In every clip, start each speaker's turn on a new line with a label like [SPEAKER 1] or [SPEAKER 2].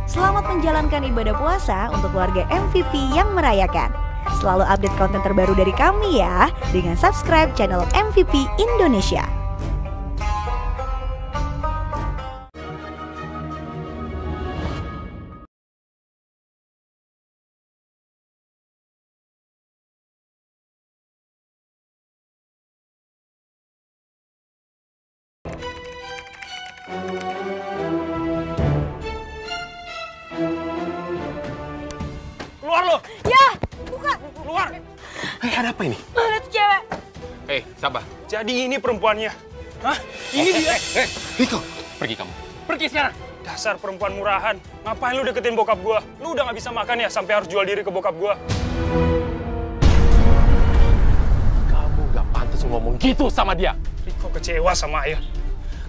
[SPEAKER 1] Selamat menjalankan ibadah puasa untuk keluarga MVP yang merayakan. Selalu update konten terbaru dari kami ya, dengan subscribe channel MVP Indonesia.
[SPEAKER 2] Keluar lo!
[SPEAKER 1] Ya, buka!
[SPEAKER 2] Keluar!
[SPEAKER 3] Hei, ada apa ini?
[SPEAKER 1] Mana tuh cewek?
[SPEAKER 3] Hei, sabar.
[SPEAKER 2] Jadi ini perempuannya. Hah? Ini dia.
[SPEAKER 3] Riko, pergi kamu. Pergi sekarang.
[SPEAKER 2] Dasar perempuan murahan. Ngapain lu deketin bokap gua? Lu udah gak bisa makan ya sampai harus jual diri ke bokap gua?
[SPEAKER 3] Kamu gak pantas ngomong gitu sama dia.
[SPEAKER 2] Riko kecewa sama ayah.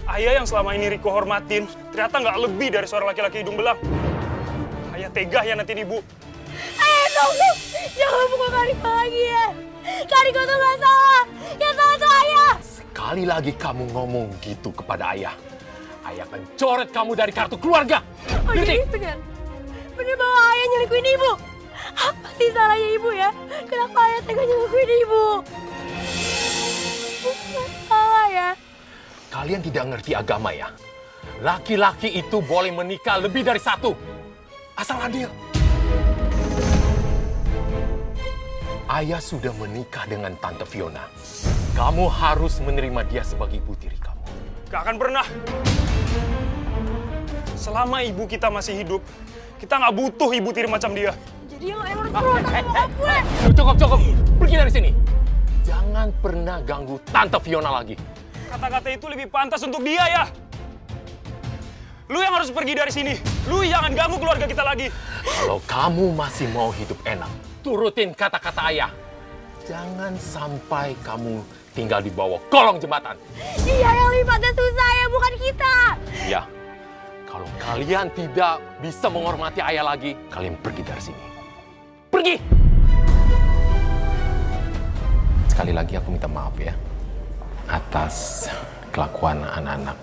[SPEAKER 2] Ayah yang selama ini Riko hormatin, ternyata nggak lebih dari seorang laki-laki hidung belang. Ayah tega ya nanti ibu.
[SPEAKER 1] Ayah tolong, jangan pukul Kariko lagi ya. Kariko tuh gak salah, yang salah tuh ayah.
[SPEAKER 3] Sekali lagi kamu ngomong gitu kepada ayah, ayah akan coret kamu dari kartu keluarga.
[SPEAKER 1] Oh jadi bener bahwa ayah nyelingkuhin ibu? Apa sih salahnya ibu ya? Kenapa ayah tega nyelingkuhin ibu? Bukan salah ya.
[SPEAKER 3] Kalian tidak ngerti agama ya? Laki-laki itu boleh menikah lebih dari satu. Asal adil. Ayah sudah menikah dengan Tante Fiona. Kamu harus menerima dia sebagai ibu tiri kamu.
[SPEAKER 2] Gak akan pernah. Selama ibu kita masih hidup, kita nggak butuh ibu tiri macam dia.
[SPEAKER 1] Jadi yang harus berontak sama bokap gue.
[SPEAKER 3] Cukup. Pergi dari sini. Jangan pernah ganggu Tante Fiona lagi.
[SPEAKER 2] Kata-kata itu lebih pantas untuk dia ya. Lu yang harus pergi dari sini. Lu jangan ganggu keluarga kita lagi.
[SPEAKER 3] Kalau kamu masih mau hidup enak, turutin kata-kata ayah. Jangan sampai kamu tinggal di bawah kolong jembatan.
[SPEAKER 1] Dia yang libatnya susah ya, bukan kita.
[SPEAKER 3] Ya, kalau kalian tidak bisa menghormati ayah lagi, kalian pergi dari sini. Pergi! Sekali lagi aku minta maaf ya, atas kelakuan anak-anak.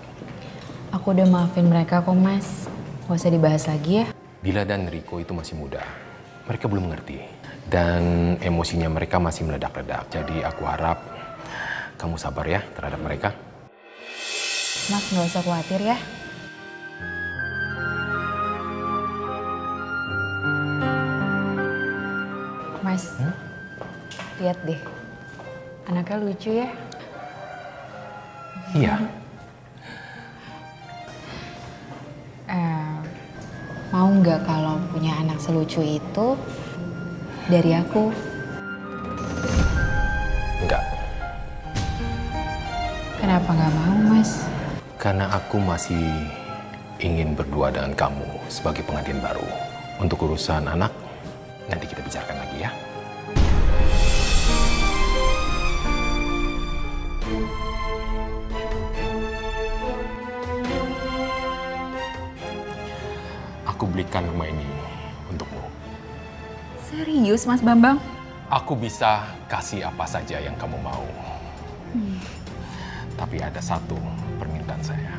[SPEAKER 4] Aku udah maafin mereka kok, Mas. Gak usah dibahas lagi ya.
[SPEAKER 3] Bila dan Riko itu masih muda. Mereka belum mengerti. Dan emosinya mereka masih meledak-ledak. Jadi aku harap kamu sabar ya terhadap mereka.
[SPEAKER 4] Mas gak usah khawatir ya. Mas, lihat deh. Anaknya lucu ya.
[SPEAKER 3] Iya.
[SPEAKER 4] Mau nggak kalau punya anak selucu itu dari aku?
[SPEAKER 3] Enggak.
[SPEAKER 4] Kenapa nggak mau, Mas?
[SPEAKER 3] Karena aku masih ingin berdua dengan kamu sebagai pengantin baru. Untuk urusan anak, nanti kita bicarakan lagi ya. Aku belikan rumah ini untukmu.
[SPEAKER 4] Serius, Mas Bambang?
[SPEAKER 3] Aku bisa kasih apa saja yang kamu mau. Tapi ada satu permintaan saya.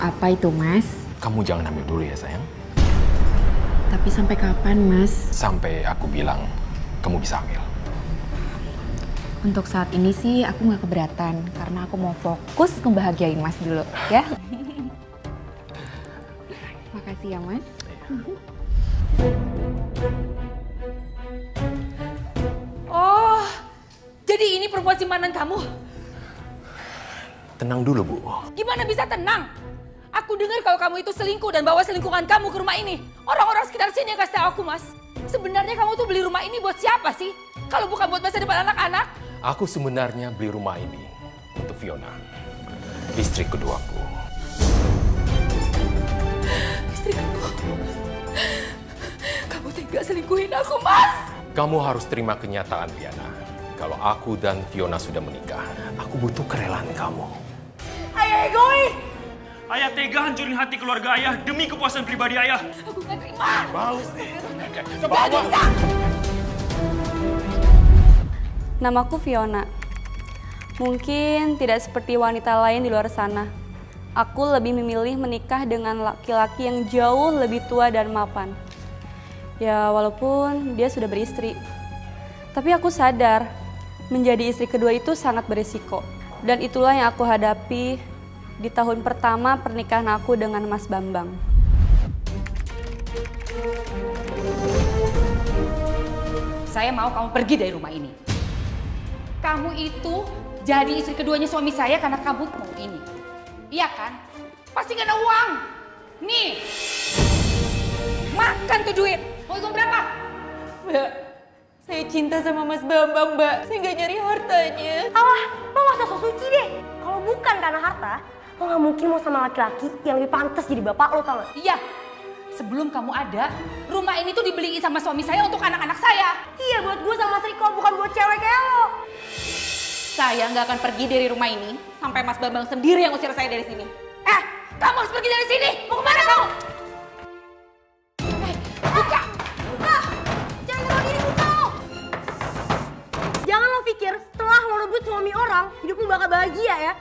[SPEAKER 4] Apa itu, Mas?
[SPEAKER 3] Kamu jangan ambil dulu ya, sayang.
[SPEAKER 4] Tapi sampai kapan, Mas?
[SPEAKER 3] Sampai aku bilang kamu bisa ambil.
[SPEAKER 4] Untuk saat ini sih aku nggak keberatan. Karena aku mau fokus ngebahagiain Mas dulu, ya? Makasih ya, Mas.
[SPEAKER 5] Oh, jadi ini perempuan simpanan kamu?
[SPEAKER 3] Tenang dulu, Bu.
[SPEAKER 5] Gimana bisa tenang? Aku dengar kalau kamu itu selingkuh dan bawa selingkuhan kamu ke rumah ini. Orang-orang sekitar sini yang kasih tahu aku, Mas. Sebenarnya kamu tuh beli rumah ini buat siapa sih? Kalau bukan buat masa depan anak-anak?
[SPEAKER 3] Aku sebenarnya beli rumah ini untuk Fiona, istri keduaku.
[SPEAKER 5] Istri kedua. Kamu tega selingkuhin aku, Mas?
[SPEAKER 3] Kamu harus terima kenyataan, Diana. Kalau aku dan Fiona sudah menikah, aku butuh kerelaan kamu.
[SPEAKER 1] Ayah egois.
[SPEAKER 2] Ayah tega hancurin hati keluarga ayah demi kepuasan pribadi ayah.
[SPEAKER 5] Aku gak terima.
[SPEAKER 3] Mau?
[SPEAKER 6] Namaku Fiona. Mungkin tidak seperti wanita lain di luar sana. aku lebih memilih menikah dengan laki-laki yang jauh lebih tua dan mapan. Ya walaupun dia sudah beristri. Tapi aku sadar menjadi istri kedua itu sangat berisiko. Dan itulah yang aku hadapi di tahun pertama pernikahan aku dengan Mas Bambang.
[SPEAKER 5] Saya mau kamu pergi dari rumah ini. Kamu itu jadi istri keduanya suami saya karena kamu mau ini. Iya kan? Pasti karena uang. Nih. Makan tuh duit. Mau hitung berapa?
[SPEAKER 6] Mbak, saya cinta sama Mas Bambang, Mbak. Saya nggak nyari hartanya.
[SPEAKER 7] Alah, lo gak usah sok suci deh. Kalau bukan karena harta, lo gak mungkin mau sama laki-laki yang lebih pantas jadi bapak lo, tau gak?
[SPEAKER 5] Iya. Sebelum kamu ada, rumah ini tuh dibeliin sama suami saya untuk anak-anak saya.
[SPEAKER 7] Iya, buat gue sama Mas Riko, bukan buat cewek kayak lo.
[SPEAKER 6] Saya nggak akan pergi dari rumah ini sampai Mas Bambang sendiri yang usir saya dari sini.
[SPEAKER 5] Kamu harus pergi dari sini. Mau kemana kamu?
[SPEAKER 7] Buka! Buka! Jangan tahu diri, buka lo! Jangan lo pikir setelah lo rebut suami orang, hidup lo bakal bahagia ya.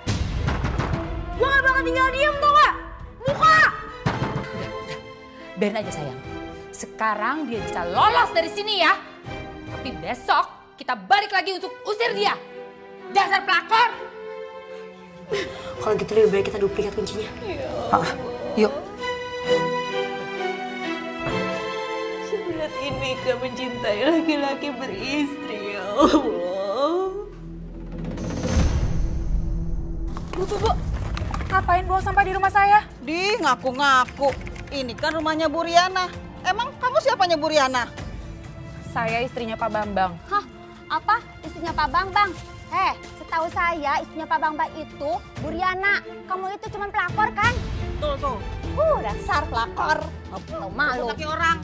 [SPEAKER 7] Gue gak bakal tinggal diem, tau gak? Buka!
[SPEAKER 5] Biarin aja sayang. Sekarang dia bisa lolos dari sini ya. Tapi besok kita balik lagi untuk usir dia. Dasar pelakor.
[SPEAKER 7] Kalau gitu lebih baik kita duplikat kuncinya.
[SPEAKER 5] Yuk.
[SPEAKER 6] Seberat ini kau mencintai laki-laki beristri, ya Allah.
[SPEAKER 8] Bu, ngapain bawa sampah di rumah saya?
[SPEAKER 9] Di ngaku-ngaku. Ini kan rumahnya Bu Riana. Emang kamu siapanya Bu Riana?
[SPEAKER 8] Saya istrinya Pak Bambang.
[SPEAKER 10] Hah? Apa? Istrinya Pak Bambang? Setahu saya istrinya Pak Bambang itu Bu Riana. Kamu itu cuma pelakor kan?
[SPEAKER 9] Betul tuh.
[SPEAKER 10] Dasar pelakor. Tahu malu.
[SPEAKER 9] Kaki orang.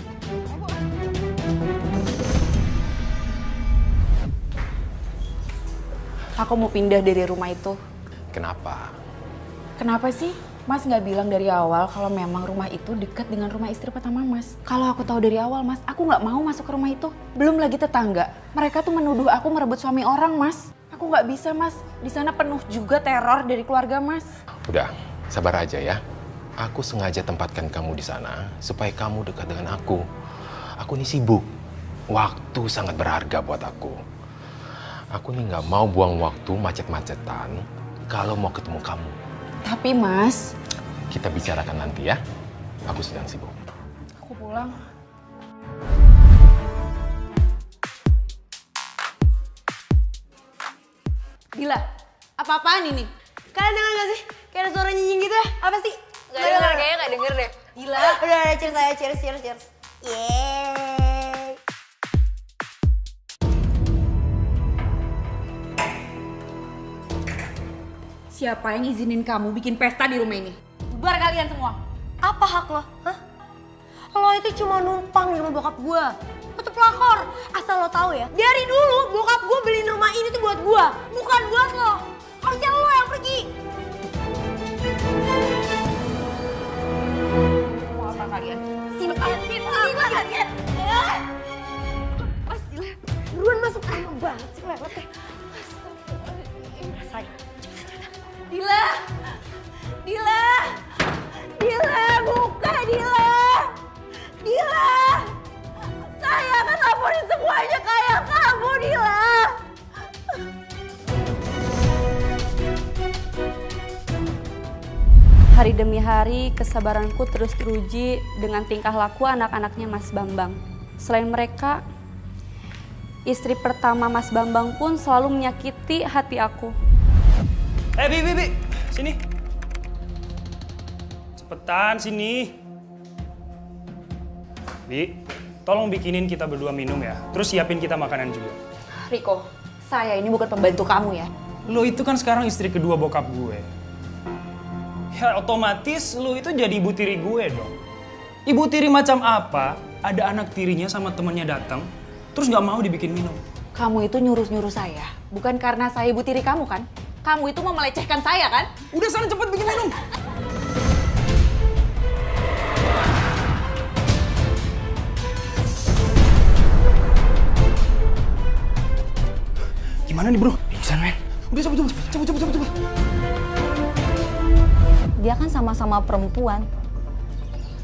[SPEAKER 8] Aku mau pindah dari rumah itu.
[SPEAKER 3] Kenapa?
[SPEAKER 8] Kenapa sih? Mas nggak bilang dari awal kalau memang rumah itu dekat dengan rumah istri pertama Mas. Kalau aku tahu dari awal Mas, aku nggak mau masuk ke rumah itu. Belum lagi tetangga. Mereka tuh menuduh aku merebut suami orang Mas. Aku nggak bisa Mas. Di sana penuh juga teror dari keluarga Mas.
[SPEAKER 3] Udah, sabar aja ya. Aku sengaja tempatkan kamu di sana supaya kamu dekat dengan aku. Aku ini sibuk. Waktu sangat berharga buat aku. Aku nih nggak mau buang waktu macet-macetan kalau mau ketemu kamu.
[SPEAKER 8] Tapi Mas,
[SPEAKER 3] kita bicarakan nanti ya. Aku sedang sibuk.
[SPEAKER 8] aku pulang.
[SPEAKER 6] Gila, apa-apaan ini?
[SPEAKER 7] Kalian denger gak sih? Kayak ada suara nyinying gitu ya? Apa sih?
[SPEAKER 6] Gak denger, kayaknya gak denger deh.
[SPEAKER 7] Gila. Udah, cheers saya, cheers. Yeay.
[SPEAKER 5] Siapa yang izinin kamu bikin pesta di rumah ini? Bubar kalian semua.
[SPEAKER 7] Apa hak lo? Hah? Lo itu cuma numpang di rumah bokap gue. Lo tuh pelakor. Asal lo tahu ya, dari dulu bokap gue beliin rumah ini tuh buat gue, bukan buat lo. Harusnya lo yang pergi.
[SPEAKER 5] Mau apa kalian?
[SPEAKER 7] Sini kalian. Mas, gila. Buruan masuk, lama banget sih lewatnya. Rasain.
[SPEAKER 5] Dila, buka Dila. Saya akan laporin semuanya kayak kamu, Dila.
[SPEAKER 6] Hari demi hari kesabaranku terus teruji dengan tingkah laku anak-anaknya Mas Bambang. Selain mereka, istri pertama Mas Bambang pun selalu menyakiti hati aku.
[SPEAKER 2] Bi, sini. Cepetan sini. Bi, tolong bikinin kita berdua minum ya. Terus siapin kita makanan juga.
[SPEAKER 8] Riko, saya ini bukan pembantu kamu ya.
[SPEAKER 2] Lo itu kan sekarang istri kedua bokap gue. Ya otomatis lo itu jadi ibu tiri gue dong. Ibu tiri macam apa? Ada anak tirinya sama temennya datang, terus nggak mau dibikin minum.
[SPEAKER 8] Kamu itu nyuruh-nyuruh saya, bukan karena saya ibu tiri kamu kan? Kamu itu mau melecehkan saya kan?
[SPEAKER 2] Udah sana cepet bikin minum. Gimana nih bro? Pingsan men. Udah coba.
[SPEAKER 8] Dia
[SPEAKER 10] Dia kan sama-sama perempuan.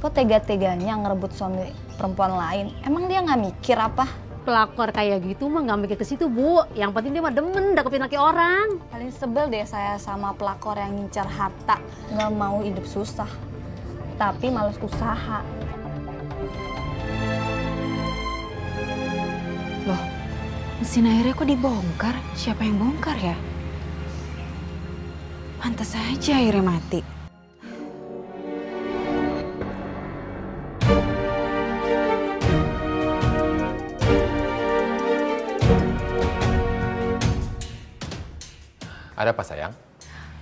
[SPEAKER 10] Kok tega-teganya ngerebut suami perempuan lain? Emang dia nggak mikir apa?
[SPEAKER 7] Pelakor kayak gitu mah nggak mikir ke situ, Bu. Yang penting dia mah demen deketin laki orang.
[SPEAKER 10] Paling sebel deh saya sama pelakor yang ngincar harta, nggak mau hidup susah, tapi males usaha.
[SPEAKER 8] Loh, mesin airnya kok dibongkar? Siapa yang bongkar ya? Pantes aja airnya mati.
[SPEAKER 3] Ada apa sayang?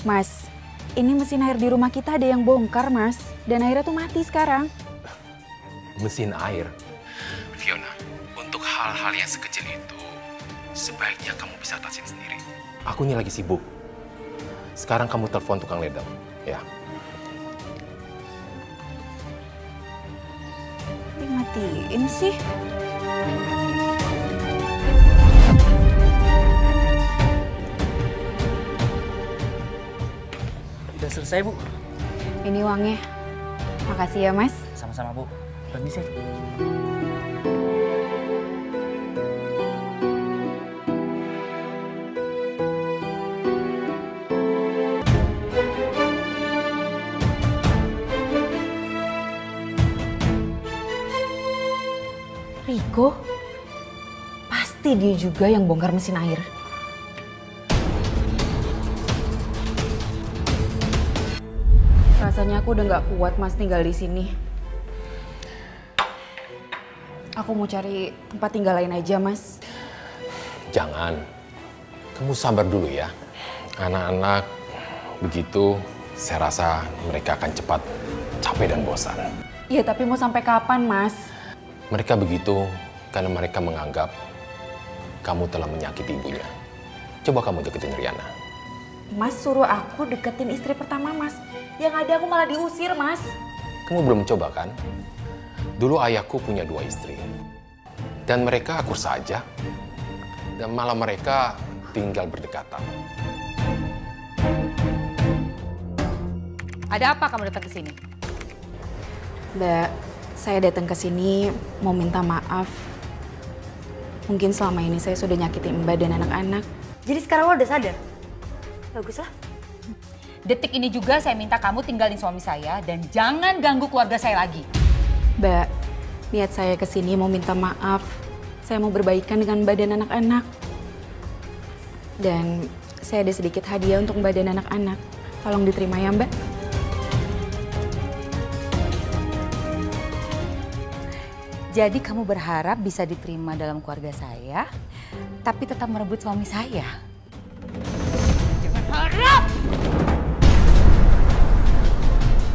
[SPEAKER 8] Mas, ini mesin air di rumah kita ada yang bongkar, Mas. Dan airnya tuh mati sekarang.
[SPEAKER 3] Mesin air? Fiona, untuk hal-hal yang sekecil itu, sebaiknya kamu bisa atasin sendiri. Aku ini lagi sibuk. Sekarang kamu telepon tukang ledeng, ya.
[SPEAKER 8] Dimatiin sih.
[SPEAKER 11] Udah selesai, Bu.
[SPEAKER 8] Ini uangnya. Makasih ya, Mas.
[SPEAKER 11] Sama-sama, Bu. Permisi.
[SPEAKER 8] Riko? Pasti dia juga yang bongkar mesin air. Rasanya aku udah nggak kuat, Mas, tinggal di sini. Aku mau cari tempat tinggal lain aja, Mas.
[SPEAKER 3] Jangan. Kamu sabar dulu ya. Anak-anak begitu, saya rasa mereka akan cepat capek dan bosan.
[SPEAKER 8] Iya, tapi mau sampai kapan, Mas?
[SPEAKER 3] Mereka begitu karena mereka menganggap kamu telah menyakiti ibunya. Coba kamu deketin Riana.
[SPEAKER 8] Mas suruh aku deketin istri pertama, Mas. Yang ada aku malah diusir, Mas.
[SPEAKER 3] Kamu belum coba kan? Dulu ayahku punya 2 istri. Dan mereka akur saja. Dan malah mereka tinggal berdekatan.
[SPEAKER 5] Ada apa kamu datang ke sini?
[SPEAKER 8] Mbak, saya datang ke sini mau minta maaf. Mungkin selama ini saya sudah nyakitin Mbak dan anak-anak.
[SPEAKER 7] Jadi sekarang lo udah sadar? Baguslah.
[SPEAKER 5] Detik ini juga saya minta kamu tinggalin suami saya dan jangan ganggu keluarga saya lagi.
[SPEAKER 8] Mbak, niat saya ke sini mau minta maaf. Saya mau berbaikan dengan Mbak dan anak-anak. Dan saya ada sedikit hadiah untuk Mbak dan anak-anak. Tolong diterima ya, Mbak.
[SPEAKER 5] Jadi kamu berharap bisa diterima dalam keluarga saya, tapi tetap merebut suami saya? Jangan harap!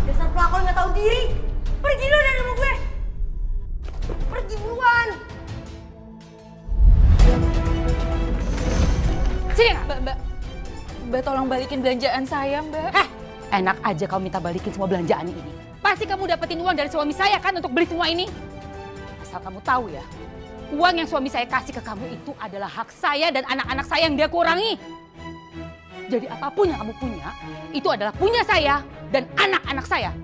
[SPEAKER 7] Dasar pelakor nggak tahu diri. Pergi lo dari rumah gue. Pergi buruan.
[SPEAKER 5] Sini,
[SPEAKER 8] Mbak tolong balikin belanjaan saya, Mbak.
[SPEAKER 5] Enak aja kamu minta balikin semua belanjaan ini. Pasti kamu dapetin uang dari suami saya kan untuk beli semua ini? Asal kamu tahu ya, uang yang suami saya kasih ke kamu itu adalah hak saya dan anak-anak saya yang dia kurangi. Jadi apapun yang kamu punya, itu adalah punya saya dan anak-anak saya.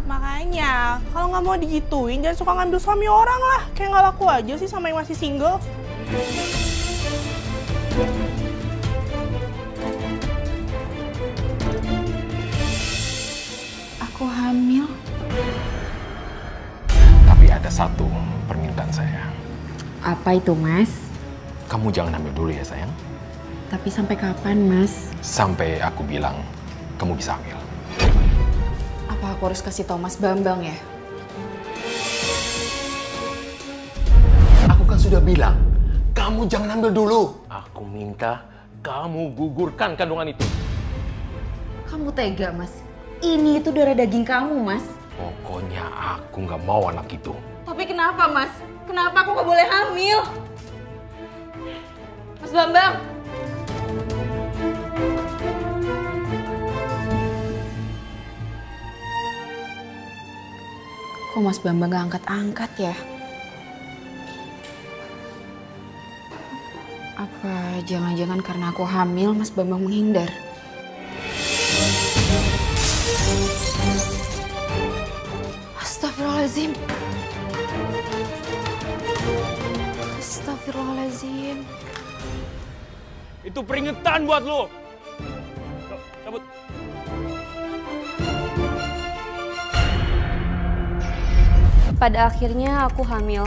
[SPEAKER 12] Makanya, kalau nggak mau digituin, jangan suka ngambil suami orang lah. Kayak nggak laku aja sih sama yang masih single.
[SPEAKER 8] Aku hamil.
[SPEAKER 3] Tapi ada satu permintaan saya.
[SPEAKER 8] Apa itu, Mas?
[SPEAKER 3] Kamu jangan hamil dulu ya, sayang.
[SPEAKER 8] Tapi sampai kapan, Mas?
[SPEAKER 3] Sampai aku bilang kamu bisa hamil.
[SPEAKER 8] Apa aku harus kasih tau Mas Bambang ya?
[SPEAKER 3] Aku kan sudah bilang, kamu jangan ambil dulu. Aku minta kamu gugurkan kandungan itu.
[SPEAKER 8] Kamu tega, Mas. Ini itu darah daging kamu, Mas.
[SPEAKER 3] Pokoknya aku nggak mau anak itu.
[SPEAKER 8] Tapi kenapa, Mas? Kenapa aku nggak boleh hamil? Mas Bambang! Kok Mas Bambang gak angkat-angkat ya? Apa jangan-jangan karena aku hamil Mas Bambang menghindar? Astagfirullahaladzim. Astagfirullahaladzim.
[SPEAKER 2] Itu peringatan buat lo. Cabut.
[SPEAKER 6] Pada akhirnya aku hamil.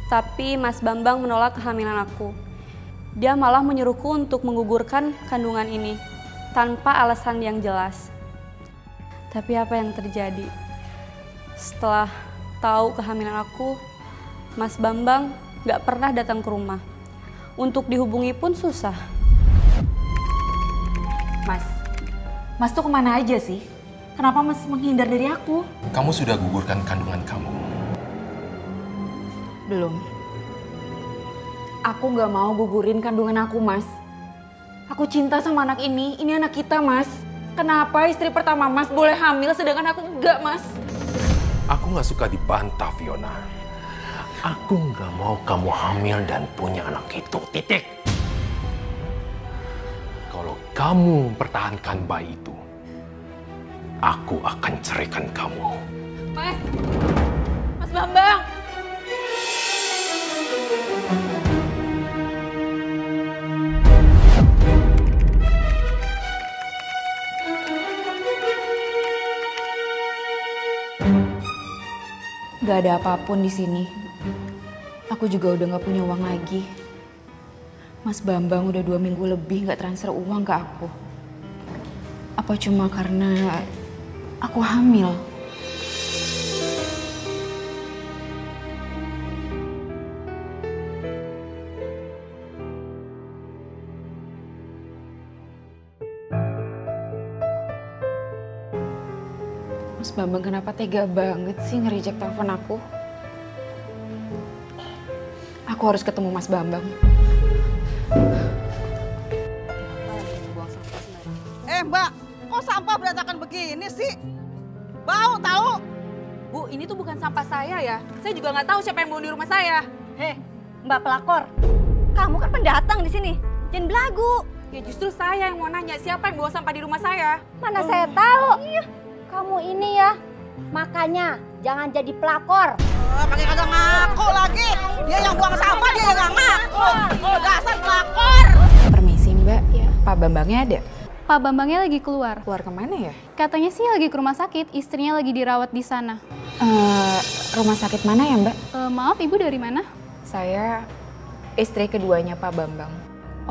[SPEAKER 6] Tapi Mas Bambang menolak kehamilan aku. Dia malah menyuruhku untuk menggugurkan kandungan ini tanpa alasan yang jelas. Tapi apa yang terjadi? Setelah tahu kehamilan aku, Mas Bambang gak pernah datang ke rumah. Untuk dihubungi pun susah.
[SPEAKER 8] Mas tuh kemana aja sih? Kenapa Mas menghindar dari aku?
[SPEAKER 3] Kamu sudah gugurkan kandungan kamu?
[SPEAKER 8] Belum. Aku gak mau gugurin kandungan aku, Mas. Aku cinta sama anak ini anak kita, Mas. Kenapa istri pertama Mas boleh hamil sedangkan aku enggak, Mas?
[SPEAKER 3] Aku gak suka dibantah, Fiona. Aku gak mau kamu hamil dan punya anak itu, titik. Kalau kamu mempertahankan bayi itu, aku akan ceraikan kamu.
[SPEAKER 8] Mas Bambang! Gak ada apapun di sini. Aku juga udah gak punya uang lagi. Mas Bambang udah 2 minggu lebih gak transfer uang ke aku. Apa cuma karena aku hamil? Mas Bambang kenapa tega banget sih nge-reject telepon aku? Aku harus ketemu Mas Bambang.
[SPEAKER 9] Mbak, kok sampah berantakan begini sih? Bau tahu?
[SPEAKER 8] Bu, ini tuh bukan sampah saya ya. Saya juga nggak tahu siapa yang bawa di rumah saya.
[SPEAKER 7] Heh, Mbak pelakor. Kamu kan pendatang di sini. Jangan belagu.
[SPEAKER 8] Ya justru saya yang mau nanya siapa yang bawa sampah di rumah saya.
[SPEAKER 10] Mana saya tahu. Iya. Kamu ini ya. Makanya jangan jadi pelakor.
[SPEAKER 9] Pakai kagak ngaku lagi. Dia yang buang sampah, dia yang ngaku. Dasar pelakor.
[SPEAKER 8] Permisi Mbak, ya. Pak Bambangnya ada?
[SPEAKER 13] Pak Bambangnya lagi keluar.
[SPEAKER 8] Keluar kemana ya?
[SPEAKER 13] Katanya sih lagi ke rumah sakit, istrinya lagi dirawat di sana.
[SPEAKER 8] Rumah sakit mana ya Mbak?
[SPEAKER 13] Maaf, Ibu dari mana?
[SPEAKER 8] Saya istri keduanya Pak Bambang.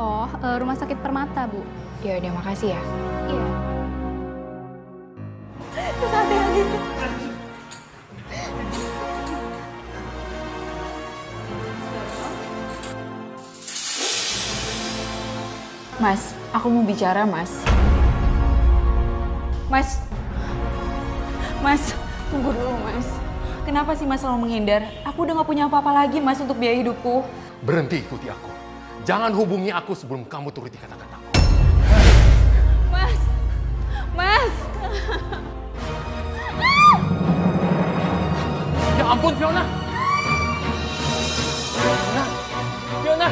[SPEAKER 13] Oh, Rumah Sakit Permata, Bu.
[SPEAKER 8] Ya udah, makasih ya.
[SPEAKER 13] Iya.
[SPEAKER 8] Mas, aku mau bicara, Mas. Mas, tunggu dulu, Mas. Kenapa sih Mas selalu menghindar? Aku udah gak punya apa-apa lagi, Mas, untuk biaya hidupku.
[SPEAKER 3] Berhenti ikuti aku. Jangan hubungi aku sebelum kamu turuti kata-kataku.
[SPEAKER 8] Mas!
[SPEAKER 3] Ya ampun, Fiona! Fiona!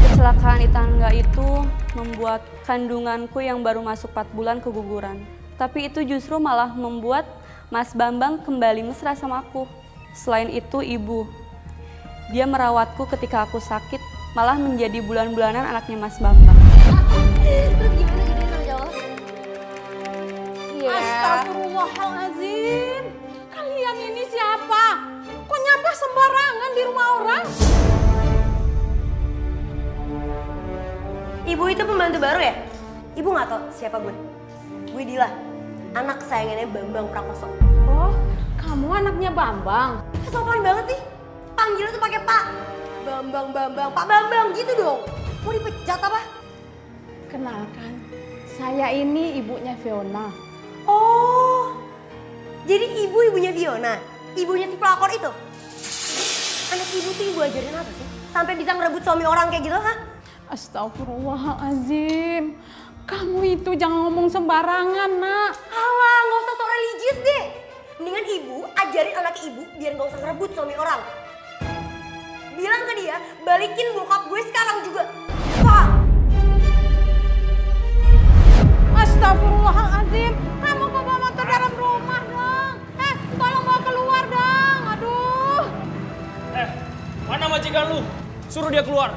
[SPEAKER 6] Kecelakaan di tangga itu membuat kandunganku yang baru masuk 4 bulan keguguran. Tapi itu justru malah membuat Mas Bambang kembali mesra sama aku. Selain itu Ibu, dia merawatku ketika aku sakit, malah menjadi bulan-bulanan anaknya Mas Bambang.
[SPEAKER 10] Terus gimana jawab?
[SPEAKER 7] Iya. Astagfirullahaladzim. Kalian ini siapa? Kok nyampah sembarangan di rumah orang?
[SPEAKER 14] Ibu itu pembantu baru ya? Ibu nggak tahu siapa gue? Gue Dila, anak kesayangannya Bambang Prakoso.
[SPEAKER 7] Oh, kamu anaknya Bambang?
[SPEAKER 14] Sopan banget sih. Panggilnya tuh pakai Pak. Bambang, Pak Bambang gitu dong. Mau dipecat apa?
[SPEAKER 7] Kenalkan, saya ini ibunya Fiona.
[SPEAKER 14] Oh, jadi ibunya Fiona? Ibunya si pelakor itu? Anak ibu tuh ibu ajarin apa sih? Sampai bisa ngerebut suami orang kayak gitu, ha?
[SPEAKER 7] Astagfirullahaladzim. Kamu itu jangan ngomong sembarangan, Nak.
[SPEAKER 14] Alah, nggak usah sok religius deh. Mendingan ibu ajarin anak ibu biar nggak usah ngerebut suami orang. Bilang ke dia, balikin bokap gue sekarang juga. Pak!
[SPEAKER 2] dia keluar.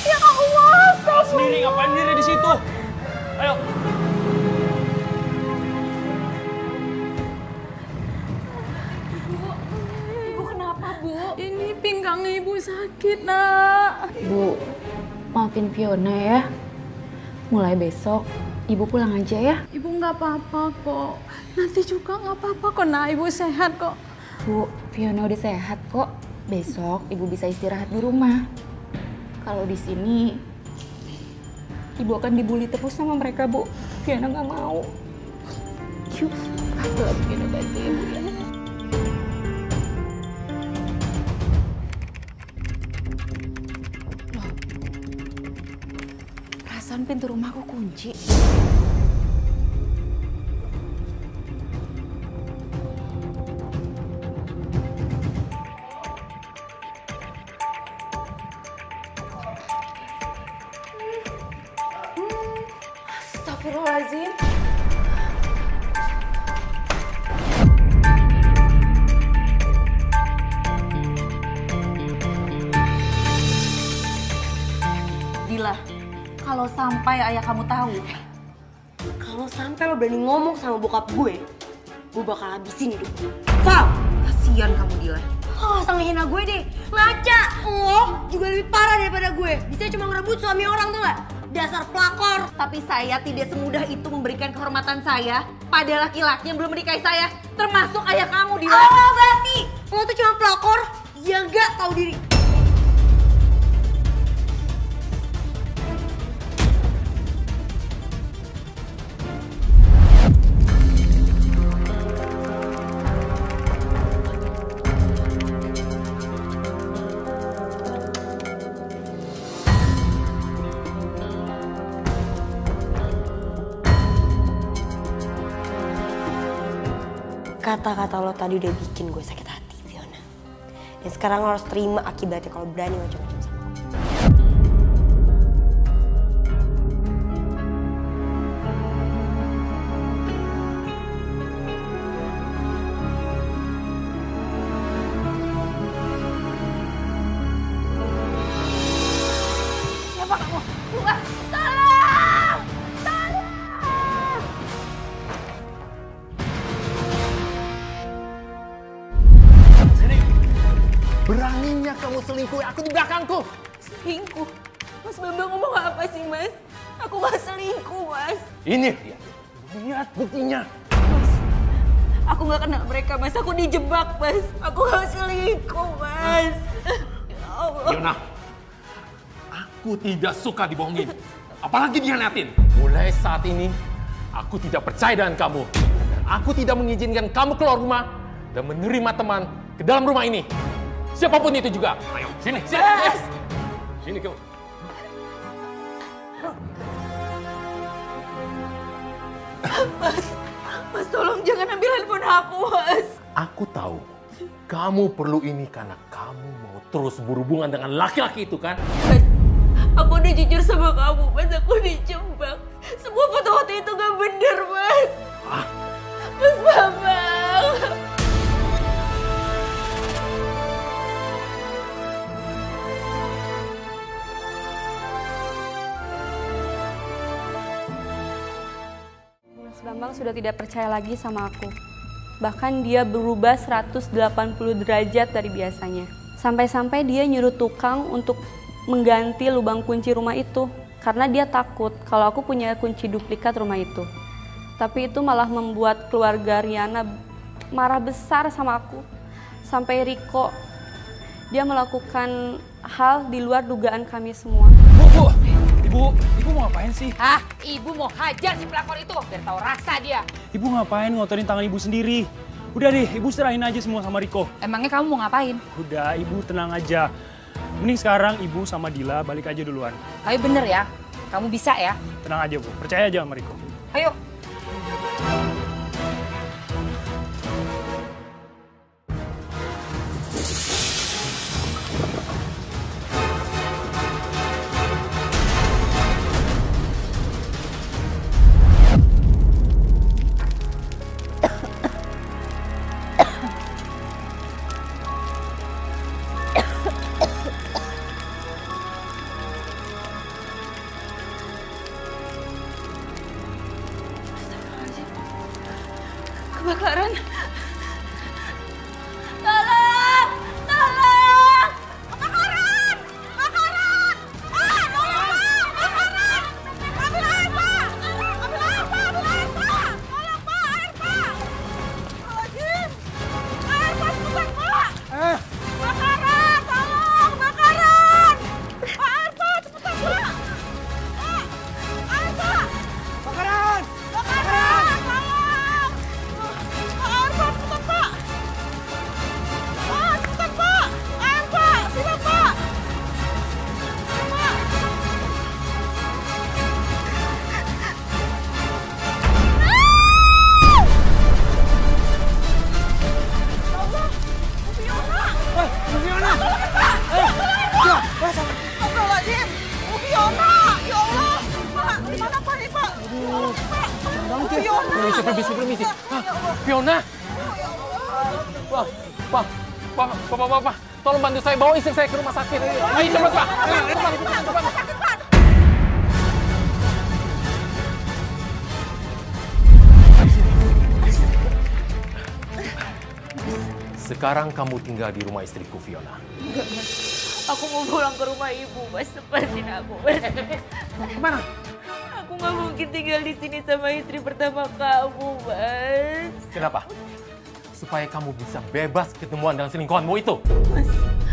[SPEAKER 7] Ya Allah,
[SPEAKER 2] Salah sendiri, ngapain diri di situ? Ayo.
[SPEAKER 8] Ibu kenapa, Bu? Ini pinggang Ibu sakit, Nak. Bu, maafin Fiona ya. Mulai besok, Ibu pulang aja ya.
[SPEAKER 15] Ibu nggak apa-apa kok. Nanti juga nggak apa-apa kok, Nak. Ibu sehat kok.
[SPEAKER 8] Bu, Fiona udah sehat kok. Besok Ibu bisa istirahat di rumah. Kalau di sini, Ibu akan dibully terus sama mereka, Bu. Fiona nggak mau. Yuk, Fiona bantu Ibu ya. Loh, perasaan pintu rumahku kunci. Astagfirullahaladzim.
[SPEAKER 14] Dila, kalau sampai ayah kamu tahu, kalau sampai lo berani ngomong sama bokap gue bakal habisin hidup gue. Paham? Kasian kamu, Dila. Oh, sang hina gue deh. Ngaca, lo juga lebih parah daripada gue. Bisa cuma ngerebut suami orang tuh gak? Dasar pelakor. Tapi saya tidak semudah itu memberikan kehormatan saya pada laki-laki yang belum menikahi saya. Termasuk ayah kamu, Dila. Oh, berarti lo tuh cuma pelakor yang gak tahu diri. Kata-kata lo tadi udah bikin gue sakit hati, Fiona. Dan sekarang lo harus terima akibatnya kalau berani macam-macam sama gue.
[SPEAKER 7] Siapa kamu? Tolong!
[SPEAKER 3] Beraninya kamu selingkuh aku di belakangku.
[SPEAKER 8] Selingkuh? Mas Bambang ngomong apa sih, Mas? Aku gak selingkuh, Mas.
[SPEAKER 3] Ini dia. Lihat buktinya.
[SPEAKER 8] Mas, aku gak kenal mereka, Mas. Aku dijebak, Mas. Aku gak selingkuh, Mas. Ya Allah.
[SPEAKER 3] Fiona, aku tidak suka dibohongin. Apalagi dihianatin. Mulai saat ini, aku tidak percaya dengan kamu. Dan aku tidak mengizinkan kamu keluar rumah dan menerima teman ke dalam rumah ini. Siapapun itu juga. Ayo, sini, sini.
[SPEAKER 8] Yes.
[SPEAKER 3] Sini kamu.
[SPEAKER 8] Mas tolong jangan ambil handphone aku, Mas.
[SPEAKER 3] Aku tahu kamu perlu ini karena kamu mau terus berhubungan dengan laki-laki itu kan?
[SPEAKER 8] Mas, aku udah jujur sama kamu, Mas. Aku dijebak. Semua foto-foto itu gak bener, Mas.
[SPEAKER 3] Hah?
[SPEAKER 8] Mas Bambang.
[SPEAKER 6] Mas Bambang sudah tidak percaya lagi sama aku. Bahkan dia berubah 180 derajat dari biasanya. Sampai-sampai dia nyuruh tukang untuk mengganti lubang kunci rumah itu. Karena dia takut kalau aku punya kunci duplikat rumah itu. Tapi itu malah membuat keluarga Riana marah besar sama aku. Sampai Riko, dia melakukan hal di luar dugaan kami semua.
[SPEAKER 2] Ibu mau ngapain sih?
[SPEAKER 5] Hah? Ibu mau hajar si pelakor itu biar tahu rasa dia.
[SPEAKER 2] Ibu ngapain ngotorin tangan ibu sendiri? Udah deh, ibu serahin aja semua sama Riko.
[SPEAKER 5] Emangnya kamu mau ngapain?
[SPEAKER 2] Udah, ibu tenang aja. Mending sekarang ibu sama Dila balik aja duluan.
[SPEAKER 5] Ayo bener ya, kamu bisa ya.
[SPEAKER 2] Tenang aja bu, percaya aja sama Riko.
[SPEAKER 5] Ayo.
[SPEAKER 15] Kebakaran. Tolong! Tolong! Kebakaran! Kebakaran! Ah, tolong, Pak! Kebakaran! Ambil air, Pak! Ambil air, Pak! Ambil air, Pak! Tolong, Pak! Air, Pak! Astagfirullahaladzim! Air, Pak! Cepetan, Pak! Kebakaran! Tolong! Kebakaran! Pak, air, Pak! Cepetan, Pak! Pak! Air, Pak!
[SPEAKER 2] Kebakaran!
[SPEAKER 15] Kebakaran! Tolong! Air, Pak! Cepetan, Pak! Pak, cepetan, Pak! Air, Pak! Sini, Pak! Pak!
[SPEAKER 2] Fiona!
[SPEAKER 9] Astagfirullahaladzim. Fiona, ya Allah. Pak, gimana Pak nih Pak? Tolong Pak. Fiona.
[SPEAKER 3] Permisi. Fiona. Pak. Tolong bantu saya bawa istri saya ke rumah sakit. Ayo cepat, Pak. Cepat. Sekarang kamu tinggal di rumah istriku, Fiona.
[SPEAKER 15] Enggak, Mas. Aku mau pulang ke rumah ibu, Mas. Lepasin aku, Mas.
[SPEAKER 3] Kemana?
[SPEAKER 15] Aku nggak mungkin tinggal di sini sama istri pertama kamu, Mas.
[SPEAKER 3] Kenapa? Supaya kamu bisa bebas ketemuan dengan selingkuhanmu itu.
[SPEAKER 15] Mas,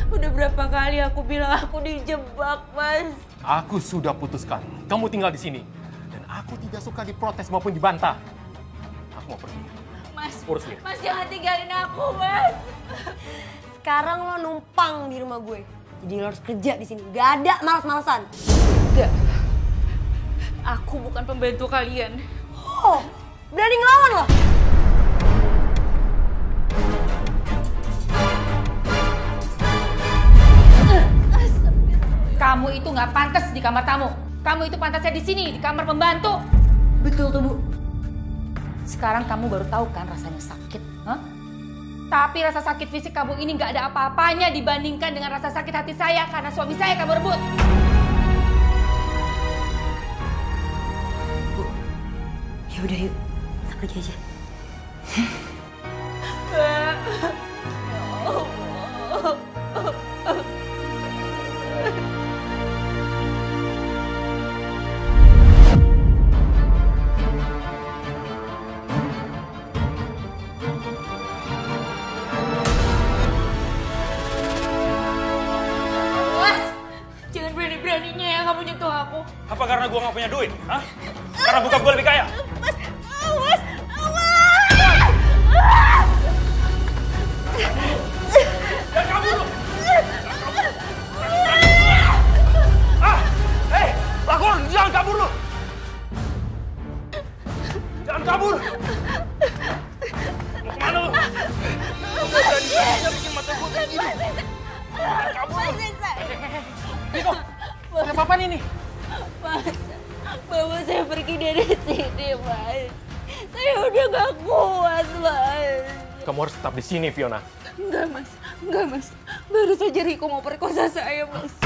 [SPEAKER 15] udah berapa kali aku bilang aku dijebak, Mas.
[SPEAKER 3] Aku sudah putuskan. Kamu tinggal di sini. Dan aku tidak suka diprotes maupun dibantah. Aku mau pergi.
[SPEAKER 15] Mas,
[SPEAKER 3] Urus dia.
[SPEAKER 15] Mas jangan tinggalin aku, Mas.
[SPEAKER 14] Sekarang lo numpang di rumah gue. Jadi lo harus kerja di sini. Gak ada malas-malasan.
[SPEAKER 15] Enggak. Aku bukan pembantu kalian.
[SPEAKER 14] Oh, berani ngelawan lo?
[SPEAKER 5] Kamu itu nggak pantas di kamar tamu. Kamu itu pantasnya di sini, di kamar pembantu.
[SPEAKER 14] Betul tuh, Bu.
[SPEAKER 5] Sekarang kamu baru tahu kan rasanya sakit. Hah? Tapi rasa sakit fisik kamu ini nggak ada apa-apanya dibandingkan dengan rasa sakit hati saya karena suami saya kamu rebut.
[SPEAKER 14] Bu, ya udah yuk, kita pergi aja.
[SPEAKER 15] Beraninya ya kamu nyentuh aku.
[SPEAKER 2] Apa karena gua nggak punya duit? Hah? Karena bokap gua lebih kaya?
[SPEAKER 15] Mas, awas,
[SPEAKER 2] Jangan kabur lu! Hei, lakukan, jangan kabur lu! Jangan kabur! Mau kemana lu? Lu berani-beraninya bikin mata gua kayak gini. Jangan kabur lu!
[SPEAKER 3] Biko, ada apa-apaan ini?
[SPEAKER 15] Mas, bawa saya pergi dari sini, Mas. Saya udah gak kuat, Mas.
[SPEAKER 3] Kamu harus tetap di sini, Fiona.
[SPEAKER 15] Enggak, Mas. Baru saja Riko mau perkosa saya, Mas.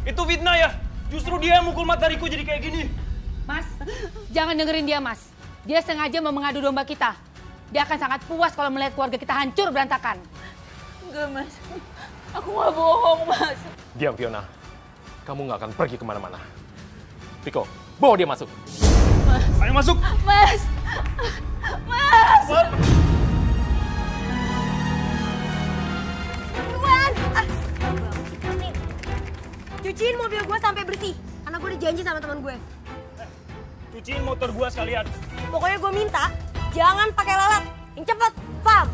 [SPEAKER 2] Itu fitnah ya? Justru dia yang mukul mata Riko jadi kayak gini.
[SPEAKER 5] Mas, jangan dengerin dia, Mas. Dia sengaja mau mengadu domba kita. Dia akan sangat puas kalau melihat keluarga kita hancur berantakan.
[SPEAKER 15] Enggak, Mas. Aku gak bohong, Mas.
[SPEAKER 3] Diam, Fiona. Kamu nggak akan pergi kemana-mana. Riko, bawa dia masuk.
[SPEAKER 15] Mas.
[SPEAKER 2] Ayo masuk.
[SPEAKER 15] Mas.
[SPEAKER 14] Duluan. Cuciin mobil gue sampai bersih. Karena gue udah janji sama teman gue.
[SPEAKER 2] Cuciin motor gua sekalian.
[SPEAKER 14] Pokoknya gue minta jangan pakai lalat. Yang cepet, paham?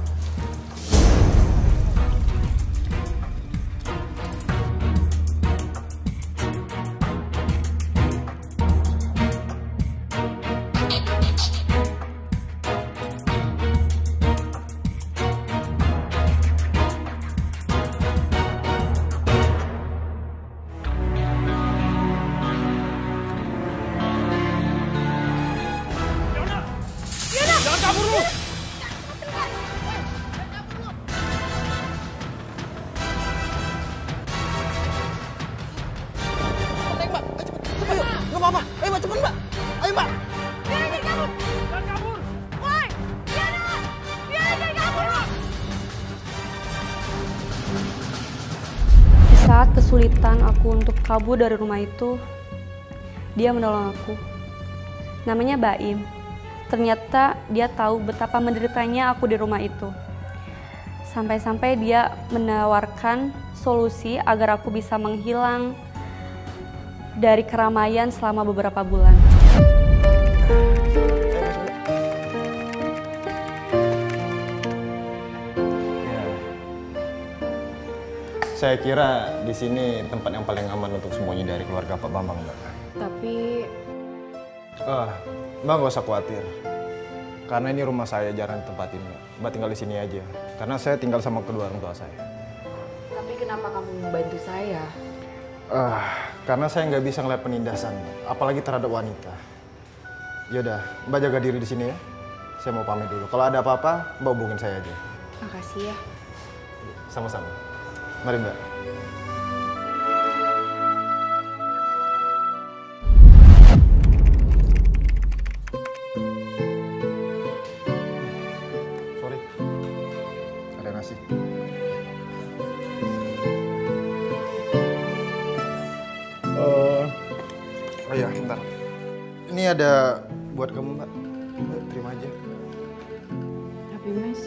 [SPEAKER 2] Jangan kabur lu!
[SPEAKER 6] kesempatan aku untuk kabur dari rumah itu, dia menolong aku. Namanya Baim. Ternyata dia tahu betapa menderitanya aku di rumah itu. Sampai-sampai dia menawarkan solusi agar aku bisa menghilang dari keramaian selama beberapa bulan.
[SPEAKER 16] Saya kira di sini tempat yang paling aman untuk semuanya dari keluarga Pak Bambang, Mbak.
[SPEAKER 8] Tapi...
[SPEAKER 16] Mbak nggak usah khawatir. Karena ini rumah saya, jarang ditempatin, Mbak. Mbak tinggal di sini aja. Karena saya tinggal sama kedua orang tua saya.
[SPEAKER 8] Tapi kenapa kamu membantu saya?
[SPEAKER 16] Karena saya nggak bisa ngeliat penindasan, apalagi terhadap wanita. Yaudah, Mbak jaga diri di sini ya. Saya mau pamit dulu. Kalau ada apa-apa, Mbak hubungin saya aja.
[SPEAKER 8] Makasih ya.
[SPEAKER 16] Sama-sama. Mari, Mbak. Sorry. Ada nasi. Oh iya, bentar. Ini ada buat kamu, Mbak. Terima aja.
[SPEAKER 8] Tapi Mas...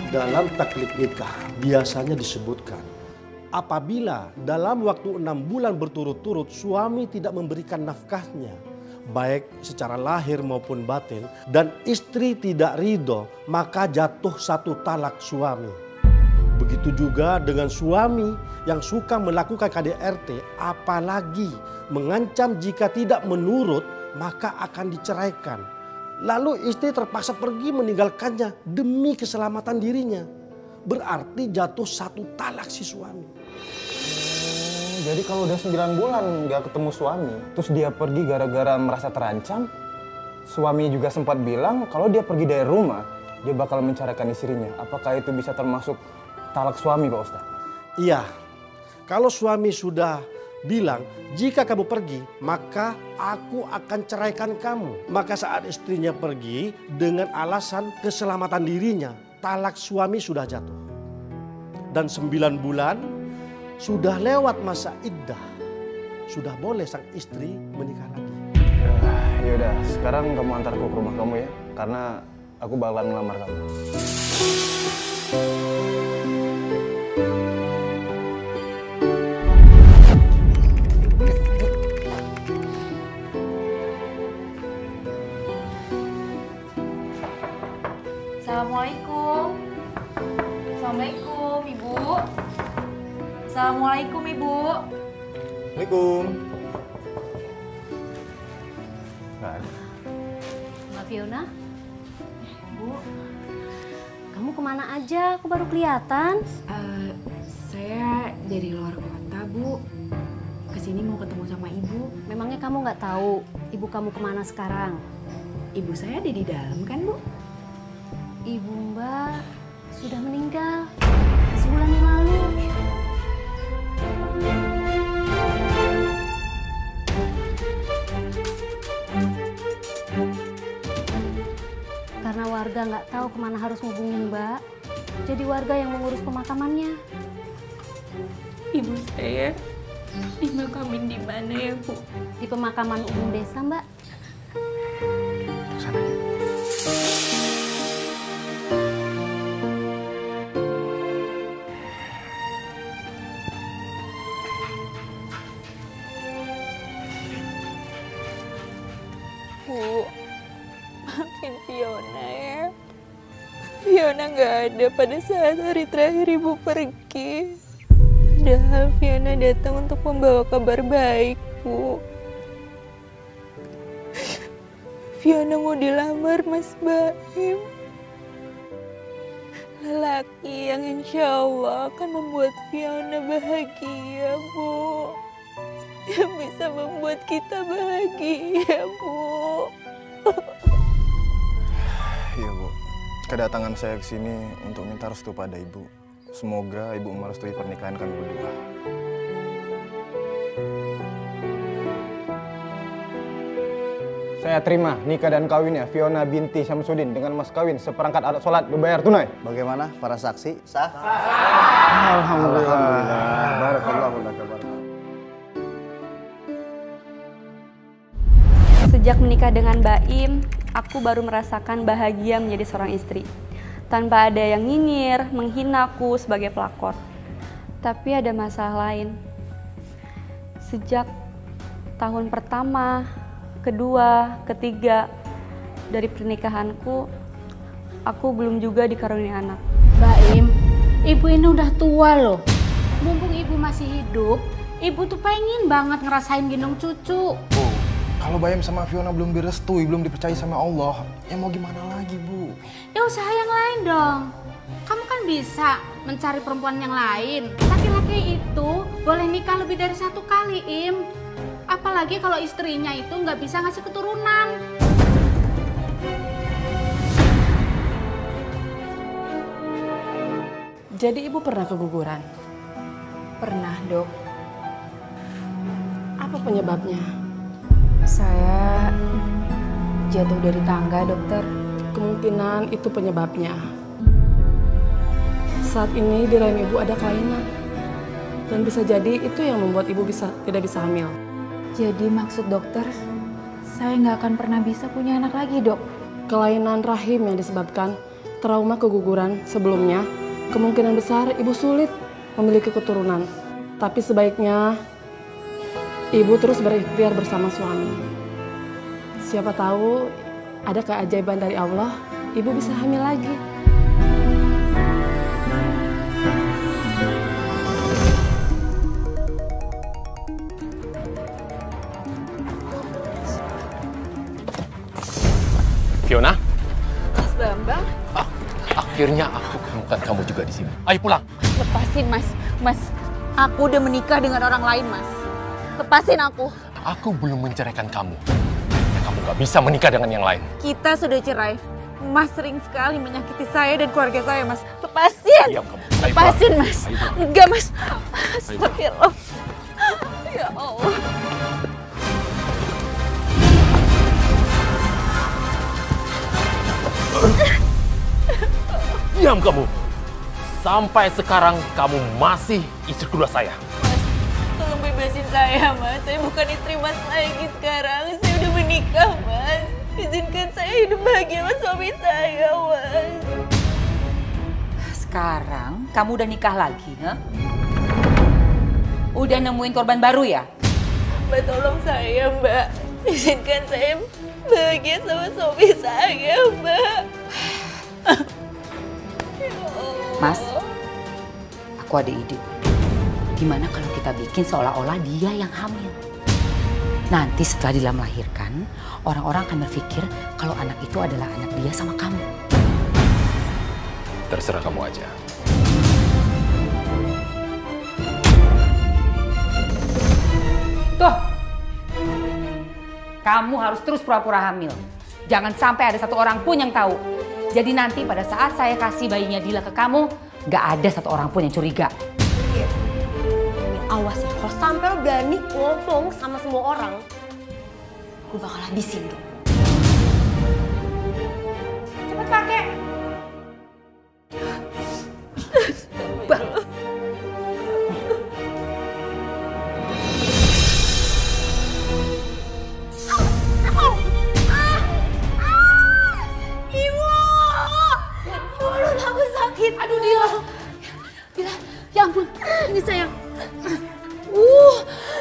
[SPEAKER 17] Dalam taklid nikah biasanya disebutkan apabila dalam waktu 6 bulan berturut-turut suami tidak memberikan nafkahnya baik secara lahir maupun batin dan istri tidak ridho, maka jatuh 1 talak suami. Begitu juga dengan suami yang suka melakukan KDRT, apalagi mengancam jika tidak menurut maka akan diceraikan. Lalu istri terpaksa pergi meninggalkannya demi keselamatan dirinya. Berarti jatuh 1 talak si suami.
[SPEAKER 16] Jadi kalau udah 9 bulan nggak ketemu suami, terus dia pergi gara-gara merasa terancam, suami juga sempat bilang kalau dia pergi dari rumah, dia bakal menceraikan istrinya. Apakah itu bisa termasuk talak suami, Pak Ustadz?
[SPEAKER 17] Iya, kalau suami sudah bilang, jika kamu pergi, maka aku akan ceraikan kamu. Maka saat istrinya pergi dengan alasan keselamatan dirinya, talak suami sudah jatuh. Dan 9 bulan sudah lewat masa iddah. Sudah boleh sang istri menikah lagi.
[SPEAKER 16] Yaudah, sekarang kamu antarku ke rumah kamu ya. Karena aku bakalan ngelamar kamu.
[SPEAKER 8] Assalamualaikum. Assalamualaikum, Ibu. Assalamualaikum, Ibu.
[SPEAKER 16] Waalaikumsalam. Nggak ada.
[SPEAKER 10] Mbak Fiona? Bu, kamu kemana aja? Aku baru kelihatan.
[SPEAKER 8] Saya dari luar kota, Bu. Kesini mau ketemu sama Ibu.
[SPEAKER 10] Memangnya kamu nggak tahu ibu kamu kemana sekarang?
[SPEAKER 8] Ibu saya ada di dalam kan, Bu?
[SPEAKER 10] Ibu Mbak sudah meninggal sebulan yang lalu. Karena warga nggak tahu kemana harus ngubungin Mbak, jadi warga yang mengurus pemakamannya.
[SPEAKER 8] Ibu saya dimakamin di mana ya, Bu?
[SPEAKER 10] Di pemakaman umum desa, Mbak.
[SPEAKER 16] Sana aja.
[SPEAKER 18] Bu, maafin Fiona ya. Fiona nggak ada pada saat hari terakhir Ibu pergi. Padahal Fiona datang untuk membawa kabar baik, Bu. Fiona mau dilamar Mas Baim. Lelaki yang insya Allah akan membuat Fiona bahagia, Bu. Yang bisa membuat kita bahagia, Bu.
[SPEAKER 16] Iya, Bu. Kedatangan saya ke sini untuk minta restu pada Ibu. Semoga Ibu merestui pernikahan kami berdua. Saya terima nikah dan kawinnya Fiona binti Syamsuddin dengan mas kawin seperangkat alat sholat berbayar tunai.
[SPEAKER 19] Bagaimana para saksi? Sah?
[SPEAKER 16] Alhamdulillah.
[SPEAKER 19] Barakallahu laka.
[SPEAKER 6] Sejak menikah dengan Baim, aku baru merasakan bahagia menjadi seorang istri. Tanpa ada yang nyinyir, menghinaku sebagai pelakor. Tapi ada masalah lain. Sejak tahun pertama, kedua, ketiga dari pernikahanku, aku belum juga dikaruniai anak.
[SPEAKER 20] Baim, ibu ini udah tua loh. Mumpung ibu masih hidup, ibu tuh pengen banget ngerasain gendong cucu.
[SPEAKER 16] Kalau Baim sama Fiona belum direstui, belum dipercaya sama Allah, ya mau gimana lagi, Bu?
[SPEAKER 20] Ya usaha yang lain dong. Kamu kan bisa mencari perempuan yang lain. Laki-laki itu boleh nikah lebih dari 1 kali, Im. Apalagi kalau istrinya itu nggak bisa ngasih keturunan.
[SPEAKER 12] Jadi ibu pernah keguguran?
[SPEAKER 8] Pernah, Dok.
[SPEAKER 12] Apa penyebabnya?
[SPEAKER 8] Saya jatuh dari tangga, dokter.
[SPEAKER 12] Kemungkinan itu penyebabnya. Saat ini di rahim ibu ada kelainan. Dan bisa jadi itu yang membuat ibu tidak bisa hamil.
[SPEAKER 8] Jadi maksud dokter, saya nggak akan pernah bisa punya anak lagi, Dok.
[SPEAKER 12] Kelainan rahim yang disebabkan trauma keguguran sebelumnya, kemungkinan besar ibu sulit memiliki keturunan. Tapi sebaiknya ibu terus berikhtiar bersama suami. Siapa tahu ada keajaiban dari Allah, ibu bisa hamil lagi.
[SPEAKER 3] Fiona?
[SPEAKER 8] Mas Bambang?
[SPEAKER 3] Akhirnya aku menemukan kamu juga di sini. Ayo pulang.
[SPEAKER 9] Lepasin, Mas. Mas, aku udah menikah dengan orang lain, Mas. Lepasin aku.
[SPEAKER 3] Aku belum menceraikan kamu. Dan kamu gak bisa menikah dengan yang lain.
[SPEAKER 9] Kita sudah cerai. Mas sering sekali menyakiti saya dan keluarga saya, Mas. Lepasin!
[SPEAKER 3] Diam kamu.
[SPEAKER 9] Lepasin, Mas. Enggak, Mas. Astagfirullah. Ya Allah.
[SPEAKER 3] Diam kamu. Sampai sekarang kamu masih istri kedua saya.
[SPEAKER 9] Mas, tolong bebasin saya, Mas. Saya bukan istri Mas lagi sekarang. Saya udah menikah, Mas. Izinkan saya hidup bahagia sama suami saya, Mas.
[SPEAKER 5] Sekarang kamu udah nikah lagi, ha? Udah nemuin korban baru ya?
[SPEAKER 9] Mbak, tolong saya, Mbak. Izinkan saya bahagia sama suami saya, Mbak.
[SPEAKER 5] Mas, aku ada ide. Gimana kalau kita bikin seolah-olah dia yang hamil? Nanti setelah Dila melahirkan, orang-orang akan berpikir kalau anak itu adalah anak dia sama kamu.
[SPEAKER 3] Terserah kamu aja.
[SPEAKER 5] Tuh, kamu harus terus pura-pura hamil. Jangan sampai ada 1 orang pun yang tahu. Jadi nanti pada saat saya kasih bayinya Dila ke kamu, gak ada 1 orang pun yang curiga.
[SPEAKER 14] Awas ya, kalau sampai lo berani ngomong sama semua orang, gue bakal habisin lo.
[SPEAKER 5] Cepet pakai.
[SPEAKER 20] Aduh, Dila. Dila, ya ampun. Ini sayang.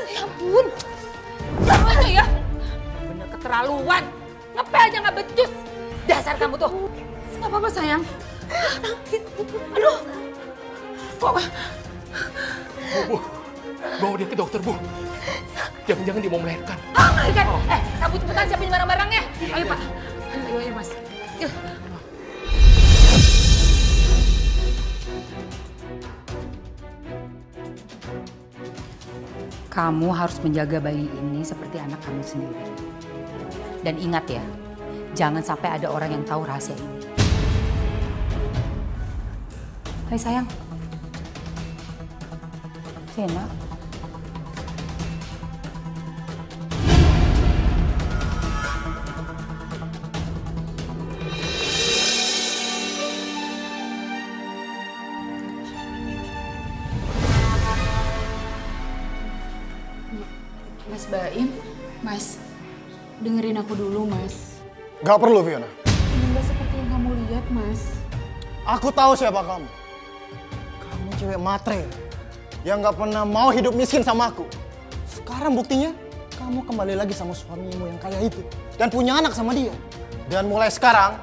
[SPEAKER 20] Ya ampun.
[SPEAKER 5] Kamu aja ya. Bener keterlaluan. Ngepel aja gak becus. Dasar kamu tuh.
[SPEAKER 20] Gak apa-apa, sayang.
[SPEAKER 5] Aduh.
[SPEAKER 3] Kok? Bu. Bawa dia ke dokter, Bu. Jangan-jangan dia mau melahirkan.
[SPEAKER 5] Melahirkan? Kamu cepetan siapin barang-barangnya. Ayo, Pak. Ayo, Mas. Yuk. Kamu harus menjaga bayi ini seperti anak kamu sendiri. Dan ingat ya, jangan sampai ada orang yang tahu rahasia ini.
[SPEAKER 4] Hai sayang. Sienna.
[SPEAKER 8] Mas Baim, Mas, dengerin aku dulu, Mas.
[SPEAKER 16] Gak perlu, Fiona.
[SPEAKER 8] Ini nggak seperti yang kamu lihat, Mas.
[SPEAKER 16] Aku tahu siapa kamu. Kamu cewek matre yang gak pernah mau hidup miskin sama aku. Sekarang buktinya, kamu kembali lagi sama suamimu yang kaya itu. Dan punya anak sama dia. Dan mulai sekarang,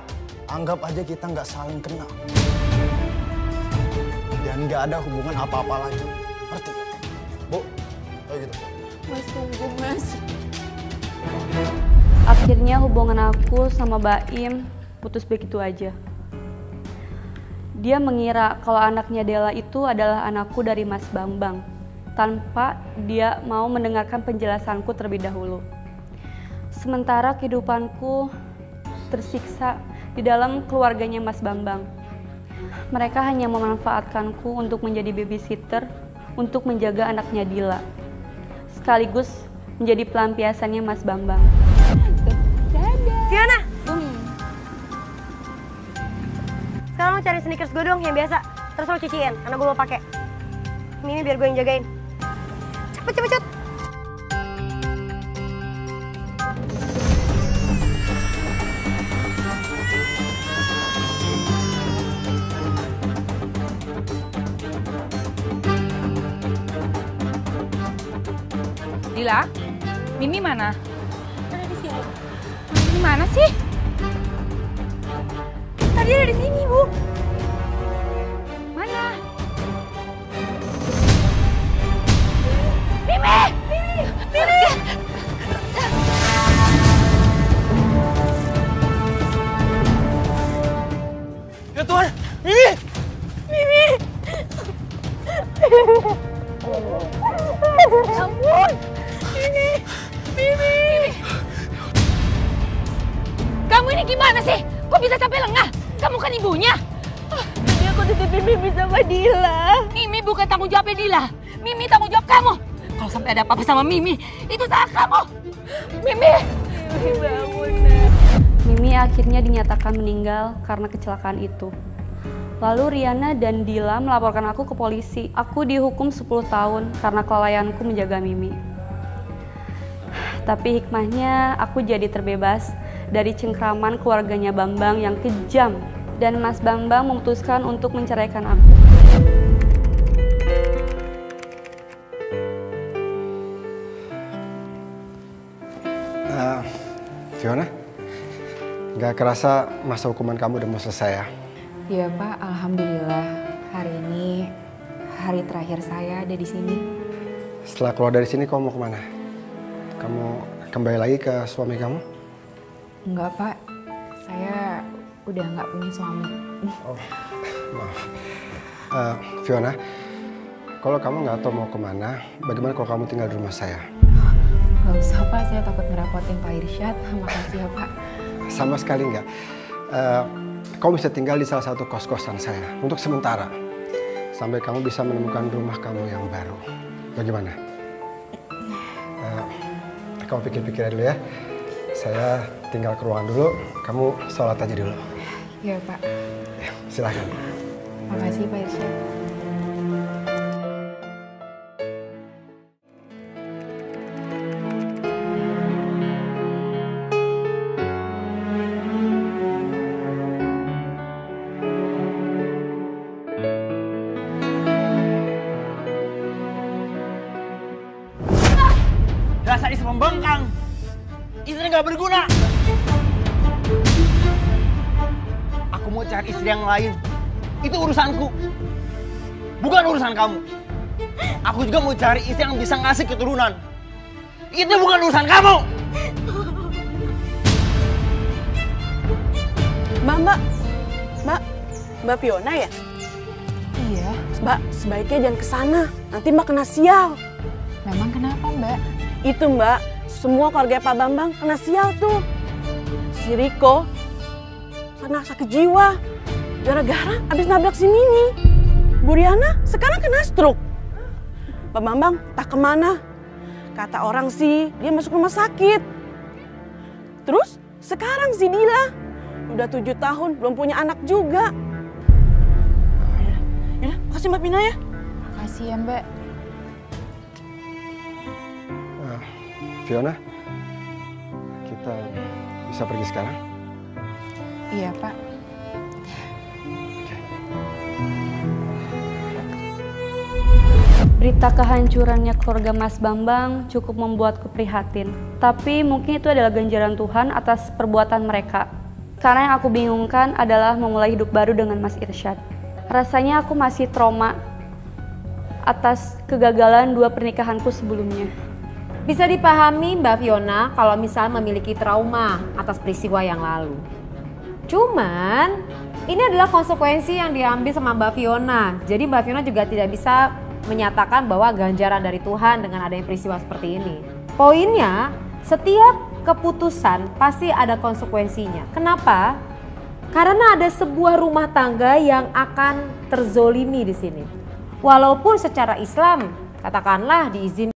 [SPEAKER 16] anggap aja kita gak saling kenal. Dan gak ada hubungan apa-apa lagi. Ngerti? Bu, kayak gitu.
[SPEAKER 18] Mas tunggu Mas.
[SPEAKER 6] Akhirnya hubungan aku sama Baim putus begitu aja. Dia mengira kalau anaknya Dela itu adalah anakku dari Mas Bambang, tanpa dia mau mendengarkan penjelasanku terlebih dahulu. Sementara kehidupanku tersiksa di dalam keluarganya Mas Bambang. Mereka hanya memanfaatkanku untuk menjadi babysitter untuk menjaga anaknya Dila, sekaligus menjadi pelampiasannya Mas Bambang.
[SPEAKER 7] Fiona! Sekarang lo cari sneakers gue dong yang biasa. Terus lo cuciin, karena gue mau pakai. Ini biar gue yang jagain. Cepet, cepet, cepet.
[SPEAKER 5] Dila, Mimi mana?
[SPEAKER 7] Ada di sini.
[SPEAKER 5] Mimi mana sih?
[SPEAKER 7] Tadi ada di sini, Bu.
[SPEAKER 5] Mana? Mimi! Mimi! Mimi!
[SPEAKER 16] Ya Tuhan, Mimi!
[SPEAKER 7] Mimi! Ya ampun! Mimi! Mimi!
[SPEAKER 5] Kamu ini gimana sih? Kok bisa sampai lengah? Kamu kan ibunya.
[SPEAKER 18] Tadi aku titipin Mimi sama Dila.
[SPEAKER 5] Mimi bukan tanggung jawabnya Dila. Mimi tanggung jawab kamu. Kalau sampai ada apa-apa sama Mimi, itu salah kamu. Mimi!
[SPEAKER 18] Mimi bangun, Nak.
[SPEAKER 6] Mimi akhirnya dinyatakan meninggal karena kecelakaan itu. Lalu Riana dan Dila melaporkan aku ke polisi. Aku dihukum 10 tahun karena kelalaianku menjaga Mimi. Tapi hikmahnya aku jadi terbebas dari cengkraman keluarganya Bambang yang kejam. Dan Mas Bambang memutuskan untuk menceraikan aku.
[SPEAKER 21] Fiona, gak kerasa masa hukuman kamu udah mau selesai ya?
[SPEAKER 4] Iya Pak, alhamdulillah hari ini hari terakhir saya ada di sini.
[SPEAKER 21] Setelah keluar dari sini kamu mau kemana? Kamu kembali lagi ke suami kamu?
[SPEAKER 4] Enggak Pak, saya udah nggak punya suami.
[SPEAKER 21] Oh, maaf. Fiona, kalau kamu nggak tahu mau kemana, bagaimana kalau kamu tinggal di rumah saya?
[SPEAKER 4] Gak usah Pak, saya takut ngerepotin Pak Irsyad. Makasih ya Pak.
[SPEAKER 21] Sama sekali nggak. Kamu bisa tinggal di salah satu kos-kosan saya untuk sementara. Sampai kamu bisa menemukan rumah kamu yang baru. Bagaimana? Kamu pikir-pikir dulu ya. Saya tinggal ke ruangan dulu, kamu sholat aja dulu.
[SPEAKER 4] Iya Pak.
[SPEAKER 21] Ya, silahkan.
[SPEAKER 4] Makasih Pak Irsyad.
[SPEAKER 11] Dasar istri pembengkang. Istri nggak berguna. Aku mau cari istri yang lain. Itu urusanku. Bukan urusan kamu. Aku juga mau cari istri yang bisa ngasih keturunan. Itu bukan urusan kamu.
[SPEAKER 14] Mbak Fiona ya?
[SPEAKER 4] Iya.
[SPEAKER 14] Mbak, sebaiknya jangan ke sana. Nanti Mbak kena sial.
[SPEAKER 4] Memang kenapa Mbak?
[SPEAKER 14] Itu Mbak, semua keluarga Pak Bambang kena sial tuh. Si Riko kena sakit jiwa gara-gara abis nabrak si Mimi.
[SPEAKER 1] Bu Riana sekarang kena stroke. Pak Bambang tak kemana. Kata orang sih dia masuk rumah sakit. Terus sekarang si Dila udah 7 tahun belum punya anak juga. Yaudah, makasih Mbak Pina ya.
[SPEAKER 8] Makasih ya Mbak.
[SPEAKER 21] Fiona, kita bisa pergi sekarang?
[SPEAKER 8] Iya Pak.
[SPEAKER 6] Berita kehancurannya keluarga Mas Bambang cukup membuatku prihatin. Tapi mungkin itu adalah ganjaran Tuhan atas perbuatan mereka. Karena yang aku bingungkan adalah memulai hidup baru dengan Mas Irsyad. Rasanya aku masih trauma atas kegagalan 2 pernikahanku sebelumnya.
[SPEAKER 22] Bisa dipahami Mbak Fiona kalau misalnya memiliki trauma atas peristiwa yang lalu. Cuman ini adalah konsekuensi yang diambil sama Mbak Fiona. Jadi Mbak Fiona juga tidak bisa menyatakan bahwa ganjaran dari Tuhan dengan adanya peristiwa seperti ini. Poinnya, setiap keputusan pasti ada konsekuensinya. Kenapa? Karena ada sebuah rumah tangga yang akan terzolimi di sini. Walaupun secara Islam katakanlah diizinkan